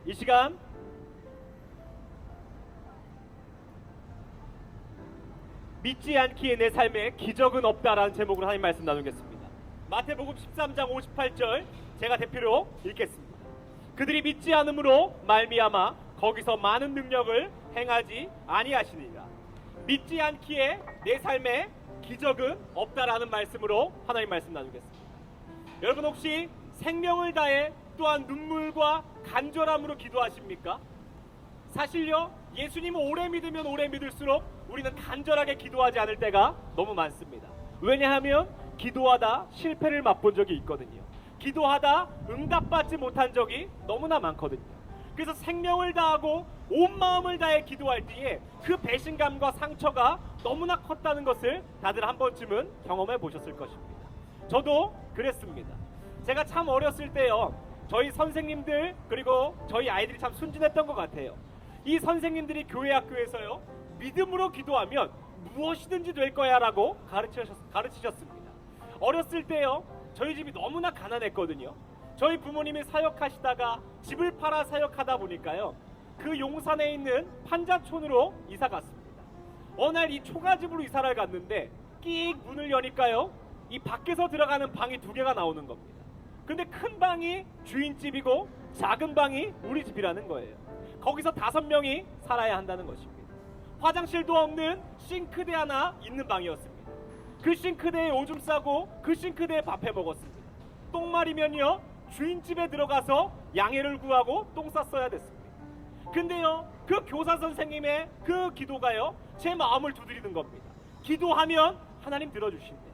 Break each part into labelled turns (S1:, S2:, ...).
S1: 이 시간 믿지 않기에 내 삶에 기적은 없다라는 제목으로 하나님 말씀 나누겠습니다. 마태복음 13장 58절 제가 대표로 읽겠습니다. 그들이 믿지 않음으로 말미암아 거기서 많은 능력을 행하지 아니하시니라. 믿지 않기에 내 삶에 기적은 없다라는 말씀으로 하나님 말씀 나누겠습니다. 여러분 혹시 생명을 다해 또한 눈물과 간절함으로 기도하십니까? 사실요, 예수님을 오래 믿으면 오래 믿을수록 우리는 간절하게 기도하지 않을 때가 너무 많습니다. 왜냐하면 기도하다 실패를 맛본 적이 있거든요. 기도하다 응답받지 못한 적이 너무나 많거든요. 그래서 생명을 다하고 온 마음을 다해 기도할 때에 그 배신감과 상처가 너무나 컸다는 것을 다들 한 번쯤은 경험해 보셨을 것입니다. 저도 그랬습니다. 제가 참 어렸을 때요, 저희 선생님들 그리고 저희 아이들이 참 순진했던 것 같아요. 이 선생님들이 교회 학교에서요, 믿음으로 기도하면 무엇이든지 될 거야 라고 가르치셨습니다. 어렸을 때요, 저희 집이 너무나 가난했거든요. 저희 부모님이 사역하시다가 집을 팔아 사역하다 보니까요, 그 용산에 있는 판자촌으로 이사 갔습니다. 어느 날 이 초가집으로 이사를 갔는데 끽 문을 여니까요, 이 밖에서 들어가는 방이 두 개가 나오는 겁니다. 근데 큰 방이 주인집이고 작은 방이 우리 집이라는 거예요. 거기서 5명이 살아야 한다는 것입니다. 화장실도 없는 싱크대 하나 있는 방이었습니다. 그 싱크대에 오줌 싸고 그 싱크대에 밥해 먹었습니다. 똥 마리면요, 주인집에 들어가서 양해를 구하고 똥 쌌어야 됐습니다. 근데요, 그 교사 선생님의 그 기도가요, 제 마음을 두드리는 겁니다. 기도하면 하나님 들어주신대.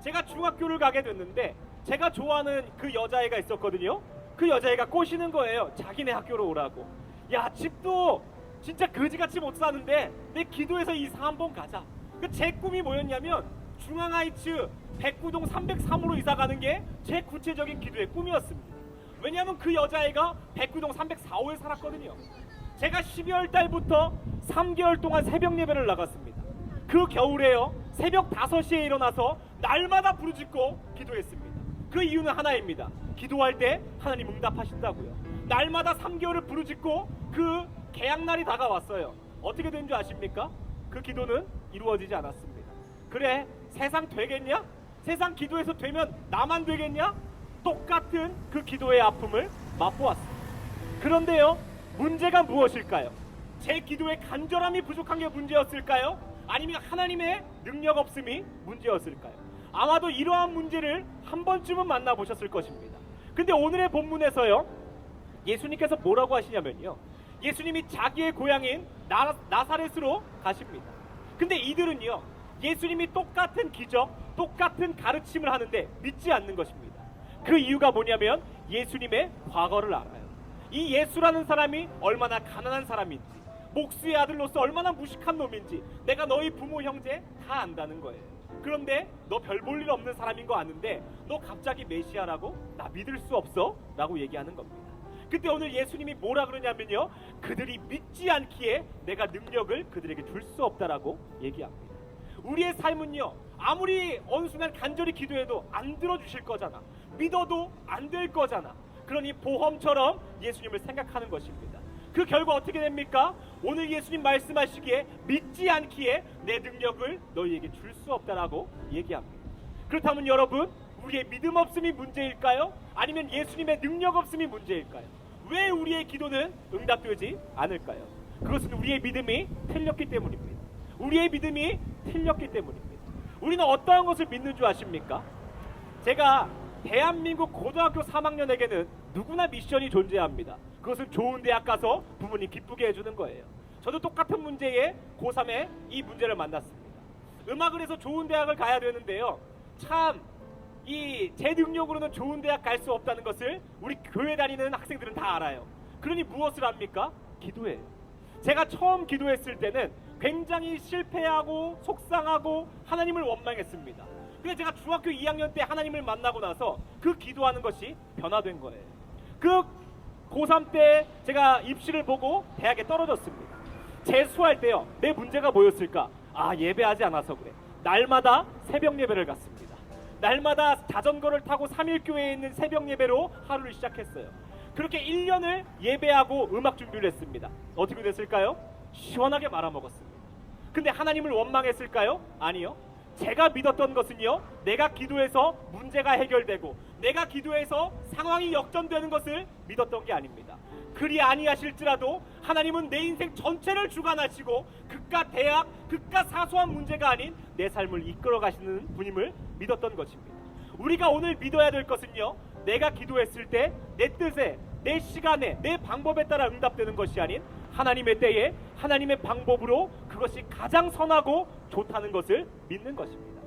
S1: 제가 중학교를 가게 됐는데 제가 좋아하는 그 여자애가 있었거든요. 그 여자애가 꼬시는 거예요. 자기네 학교로 오라고. 야, 집도 진짜 거지같이 못 사는데 내 기도해서 이사 한번 가자. 그 제 꿈이 뭐였냐면 중앙하이츠 109동 303호로 이사 가는 게 제 구체적인 기도의 꿈이었습니다. 왜냐하면 그 여자애가 109동 304호에 살았거든요. 제가 12월 달부터 3개월 동안 새벽 예배를 나갔습니다. 그 겨울에요, 새벽 5시에 일어나서 날마다 부르짖고 기도했습니다. 그 이유는 하나입니다. 기도할 때 하나님 응답하신다고요. 날마다 3개월을 부르짖고 그 계약날이 다가왔어요. 어떻게 된 줄 아십니까? 그 기도는 이루어지지 않았습니다. 그래, 세상 되겠냐? 세상 기도해서 되면 나만 되겠냐? 똑같은 그 기도의 아픔을 맛보았습니다. 그런데요, 문제가 무엇일까요? 제 기도의 간절함이 부족한 게 문제였을까요? 아니면 하나님의 능력 없음이 문제였을까요? 아마도 이러한 문제를 한 번쯤은 만나보셨을 것입니다. 근데 오늘의 본문에서요, 예수님께서 뭐라고 하시냐면요, 예수님이 자기의 고향인 나사렛으로 가십니다. 근데 이들은요, 예수님이 똑같은 기적, 똑같은 가르침을 하는데 믿지 않는 것입니다. 그 이유가 뭐냐면 예수님의 과거를 알아요. 이 예수라는 사람이 얼마나 가난한 사람인지, 목수의 아들로서 얼마나 무식한 놈인지 내가 너희 부모 형제 다 안다는 거예요. 그런데 너 별 볼 일 없는 사람인 거 아는데 너 갑자기 메시아라고? 나 믿을 수 없어? 라고 얘기하는 겁니다. 그때 오늘 예수님이 뭐라 그러냐면요, 그들이 믿지 않기에 내가 능력을 그들에게 줄 수 없다라고 얘기합니다. 우리의 삶은요, 아무리 어느 순간 간절히 기도해도 안 들어주실 거잖아. 믿어도 안 될 거잖아. 그러니 보험처럼 예수님을 생각하는 것입니다. 그 결과 어떻게 됩니까? 오늘 예수님 말씀하시기에 믿지 않기에 내 능력을 너희에게 줄 수 없다라고 얘기합니다. 그렇다면 여러분, 우리의 믿음 없음이 문제일까요? 아니면 예수님의 능력 없음이 문제일까요? 왜 우리의 기도는 응답되지 않을까요? 그것은 우리의 믿음이 틀렸기 때문입니다. 우리의 믿음이 틀렸기 때문입니다. 우리는 어떠한 것을 믿는 줄 아십니까? 제가 대한민국 고등학교 3학년에게는 누구나 미션이 존재합니다. 그것은 좋은 대학 가서 부모님 기쁘게 해주는 거예요. 저도 똑같은 문제에 고3에 이 문제를 만났습니다. 음악을 해서 좋은 대학을 가야 되는데요, 참 제 능력으로는 좋은 대학 갈 수 없다는 것을 우리 교회 다니는 학생들은 다 알아요. 그러니 무엇을 합니까? 기도해요. 제가 처음 기도했을 때는 굉장히 실패하고 속상하고 하나님을 원망했습니다. 근데 제가 중학교 2학년 때 하나님을 만나고 나서 그 기도하는 것이 변화된 거예요. 그 고3 때 제가 입시를 보고 대학에 떨어졌습니다. 재수할 때요, 내 문제가 뭐였을까? 예배하지 않아서 그래. 날마다 새벽 예배를 갔습니다. 날마다 자전거를 타고 3일교회에 있는 새벽 예배로 하루를 시작했어요. 그렇게 1년을 예배하고 음악 준비를 했습니다. 어떻게 됐을까요? 시원하게 말아먹었습니다. 근데 하나님을 원망했을까요? 아니요. 제가 믿었던 것은요, 내가 기도해서 문제가 해결되고 내가 기도해서 상황이 역전되는 것을 믿었던 게 아닙니다. 그리 아니하실지라도 하나님은 내 인생 전체를 주관하시고 그깟 대학, 그깟 사소한 문제가 아닌 내 삶을 이끌어 가시는 분임을 믿었던 것입니다. 우리가 오늘 믿어야 될 것은요, 내가 기도했을 때 내 뜻에, 내 시간에, 내 방법에 따라 응답되는 것이 아닌 하나님의 때에 하나님의 방법으로 그것이 가장 선하고 좋다는 것을 믿는 것입니다.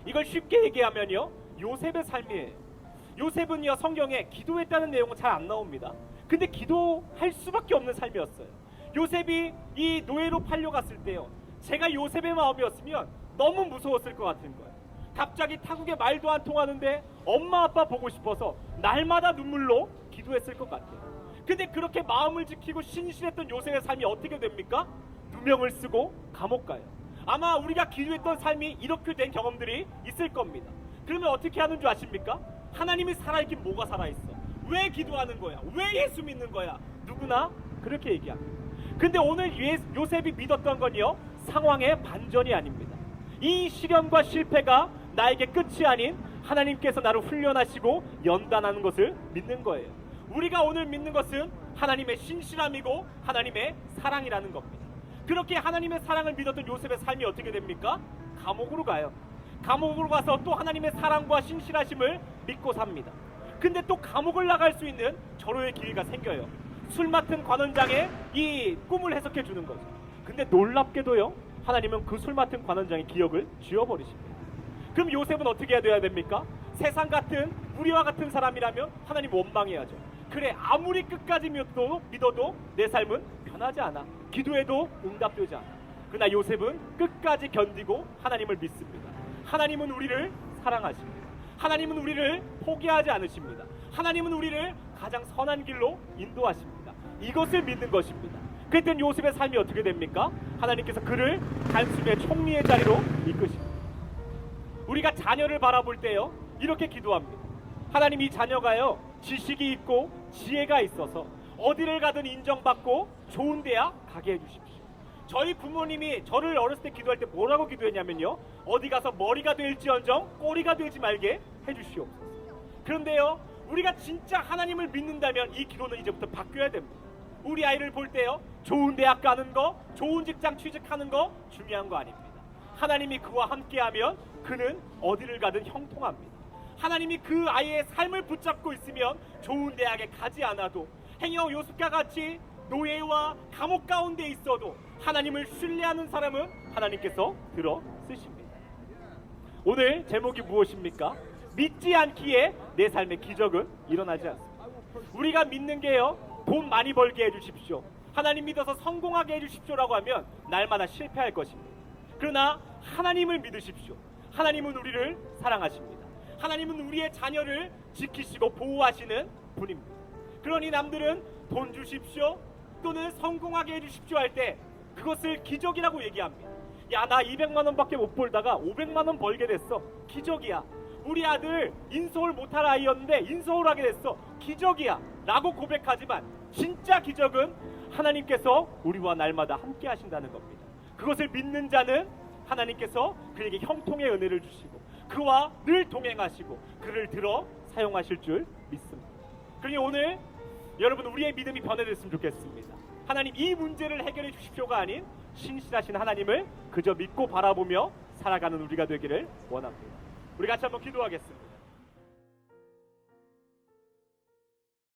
S1: 이걸 쉽게 얘기하면요, 요셉의 삶이에요. 요셉은요, 성경에 기도했다는 내용은 잘 안 나옵니다. 근데 기도할 수밖에 없는 삶이었어요. 요셉이 이 노예로 팔려갔을 때요, 제가 요셉의 마음이었으면 너무 무서웠을 것 같은 거예요. 갑자기 타국에 말도 안 통하는데 엄마 아빠 보고 싶어서 날마다 눈물로 기도했을 것 같아요. 근데 그렇게 마음을 지키고 신실했던 요셉의 삶이 어떻게 됩니까? 누명을 쓰고 감옥 가요. 아마 우리가 기도했던 삶이 이렇게 된 경험들이 있을 겁니다. 그러면 어떻게 하는 줄 아십니까? 하나님이 살아있긴 뭐가 살아있어? 왜 기도하는 거야? 왜 예수 믿는 거야? 누구나 그렇게 얘기합니다. 근데 오늘 요셉이 믿었던 건요, 상황의 반전이 아닙니다. 이 시련과 실패가 나에게 끝이 아닌 하나님께서 나를 훈련하시고 연단하는 것을 믿는 거예요. 우리가 오늘 믿는 것은 하나님의 신실함이고 하나님의 사랑이라는 겁니다. 그렇게 하나님의 사랑을 믿었던 요셉의 삶이 어떻게 됩니까? 감옥으로 가요. 감옥으로 가서 또 하나님의 사랑과 신실하심을 믿고 삽니다. 근데 또 감옥을 나갈 수 있는 절호의 기회가 생겨요. 술 맡은 관원장의 이 꿈을 해석해 주는 거죠. 근데 놀랍게도요, 하나님은 그 술 맡은 관원장의 기억을 지워버리십니다. 그럼 요셉은 어떻게 해야 됩니까? 세상 같은 우리와 같은 사람이라면 하나님 원망해야죠. 그래, 아무리 끝까지 믿어도 내 삶은 변하지 않아. 기도해도 응답되지 않아. 그러나 요셉은 끝까지 견디고 하나님을 믿습니다. 하나님은 우리를 사랑하십니다. 하나님은 우리를 포기하지 않으십니다. 하나님은 우리를 가장 선한 길로 인도하십니다. 이것을 믿는 것입니다. 그랬더니 요셉의 삶이 어떻게 됩니까? 하나님께서 그를 단숨에 총리의 자리로 이끄십니다. 우리가 자녀를 바라볼 때요, 이렇게 기도합니다. 하나님, 이 자녀가요, 지식이 있고 지혜가 있어서 어디를 가든 인정받고 좋은 대학 가게 해주십시오. 저희 부모님이 저를 어렸을 때 기도할 때 뭐라고 기도했냐면요, 어디 가서 머리가 될지언정 꼬리가 되지 말게 해주시옵소서. 그런데요, 우리가 진짜 하나님을 믿는다면 이 기도는 이제부터 바뀌어야 됩니다. 우리 아이를 볼 때요, 좋은 대학 가는 거, 좋은 직장 취직하는 거 중요한 거 아닙니다. 하나님이 그와 함께하면 그는 어디를 가든 형통합니다. 하나님이 그 아이의 삶을 붙잡고 있으면 좋은 대학에 가지 않아도 행여 요셉과 같이 노예와 감옥 가운데 있어도 하나님을 신뢰하는 사람은 하나님께서 들어 쓰십니다. 오늘 제목이 무엇입니까? 믿지 않기에 내 삶의 기적은 일어나지 않습니다. 우리가 믿는 게요, 돈 많이 벌게 해주십시오, 하나님 믿어서 성공하게 해주십시오라고 하면 날마다 실패할 것입니다. 그러나 하나님을 믿으십시오. 하나님은 우리를 사랑하십니다. 하나님은 우리의 자녀를 지키시고 보호하시는 분입니다. 그러니 남들은 돈 주십시오 또는 성공하게 해주십시오 할 때 그것을 기적이라고 얘기합니다. 야, 나 200만 원밖에 못 벌다가 500만 원 벌게 됐어. 기적이야. 우리 아들 인서울 못할 아이였는데 인서울 하게 됐어. 기적이야 라고 고백하지만 진짜 기적은 하나님께서 우리와 날마다 함께 하신다는 겁니다. 그것을 믿는 자는 하나님께서 그에게 형통의 은혜를 주시고 그와 늘 동행하시고 그를 들어 사용하실 줄 믿습니다. 그러니 오늘 여러분, 우리의 믿음이 변화됐으면 좋겠습니다. 하나님, 이 문제를 해결해 주십시오가 아닌 신실하신 하나님을 그저 믿고 바라보며 살아가는 우리가 되기를 원합니다. 우리 같이 한번 기도하겠습니다.